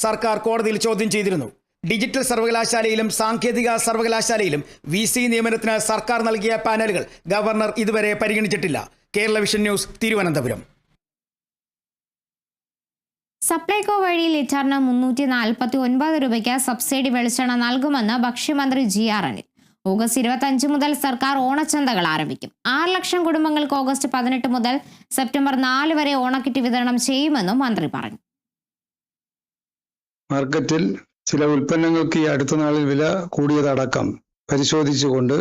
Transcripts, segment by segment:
സർക്കാർ കോടതിയിൽ ചോദ്യം ചെയ്തിരുന്നു. ഡിജിറ്റൽ സർവകലാശാലയിലും സാങ്കേതിക സർവകലാശാലയിലും VC നിയമനത്തിന് സർക്കാർ നൽകിയ പാനലുകൾ ഗവർണർ ഇതുവരെ പരിഗണിച്ചിട്ടില്ല. Kerala vision news, Thiruvananthapuram. സപ്ലൈകോ വഴി ലിറ്ററിന് 349 രൂപയ്ക്ക് സബ്സിഡി വെളിച്ചെണ്ണ നൽകുമെന്ന് ഭക്ഷ്യമന്ത്രി GR അനിൽ. ഓഗസ്റ്റ് 25 മുതൽ സർക്കാർ ഓണച്ചന്തകൾ ആരംഭിക്കും. 6 ലക്ഷം കുടുംബങ്ങൾക്ക് ഓഗസ്റ്റ് 18 മുതൽ സെപ്റ്റംബർ 4 വരെ ഓണക്കിറ്റ് വിതരണം ചെയ്യുമെന്നും മന്ത്രി പറഞ്ഞു. മാർക്കറ്റിൽ ചില ഉൽപ്പന്നങ്ങൾക്ക് ഈ അടുത്ത നാളിൽ വില കൂടിയതടക്കം പരിശോധിച്ചുകൊണ്ട്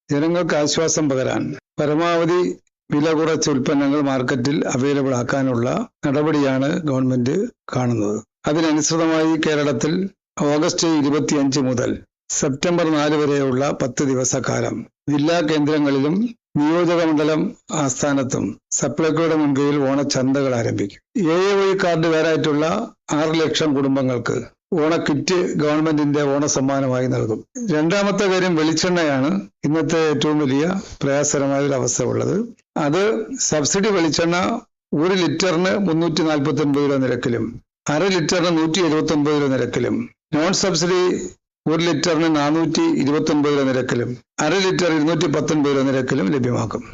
ജനങ്ങൾക്ക് ആശ്വാസം പകരാൻ പരമാവധി വില കുറച്ച ഉൽപ്പന്നങ്ങൾ മാർക്കറ്റിൽ അവൈലബിൾ ആക്കാനുള്ള നടപടിയാണ് ഗവൺമെന്റ് കാണുന്നത്. അതിനനുസൃതമായി കേരളത്തിൽ ഓഗസ്റ്റ് 25 മുതൽ സെപ്റ്റംബർ 4 വരെയുള്ള 10 ദിവസക്കാലം ജില്ലാ കേന്ദ്രങ്ങളിലും നിയോജക മണ്ഡലം ആസ്ഥാനത്തും സപ്ലൈകോയുടെ മുൻകൈയിൽ ഓണച്ചന്തകൾ ആരംഭിക്കും. AAY കാർഡുകാരായിട്ടുള്ള 6 ലക്ഷം കുടുംബങ്ങൾക്ക് ഓണക്കിറ്റ് ഗവൺമെന്റിന്റെ ഓണസമ്മാനമായി നൽകും. രണ്ടാമത്തെ കാര്യം വെളിച്ചെണ്ണയാണ്. ഇന്നത്തെ ഏറ്റവും വലിയ പ്രയാസകരമായ ഒരു അവസ്ഥ ഉള്ളത്. അത് സബ്സിഡി വെളിച്ചെണ്ണ 1 ലിറ്ററിന് 349 രൂപ നിരക്കിലും 1/2 ലിറ്ററിന് 179 രൂപ നിരക്കിലും, നോൺ സബ്സിഡി 1 ലിറ്ററിന് 429 രൂപ നിരക്കിലും 1/2 ലിറ്റർ 219 രൂപ നിരക്കിലും ലഭ്യമാക്കും.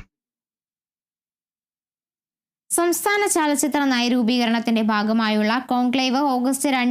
സംസ്ഥാന ചലച്ചിത്ര നയരൂപീകരണത്തിന്റെ ഭാഗമായുള്ള കോൺക്ലേവ് ഓഗസ്റ്റ് 2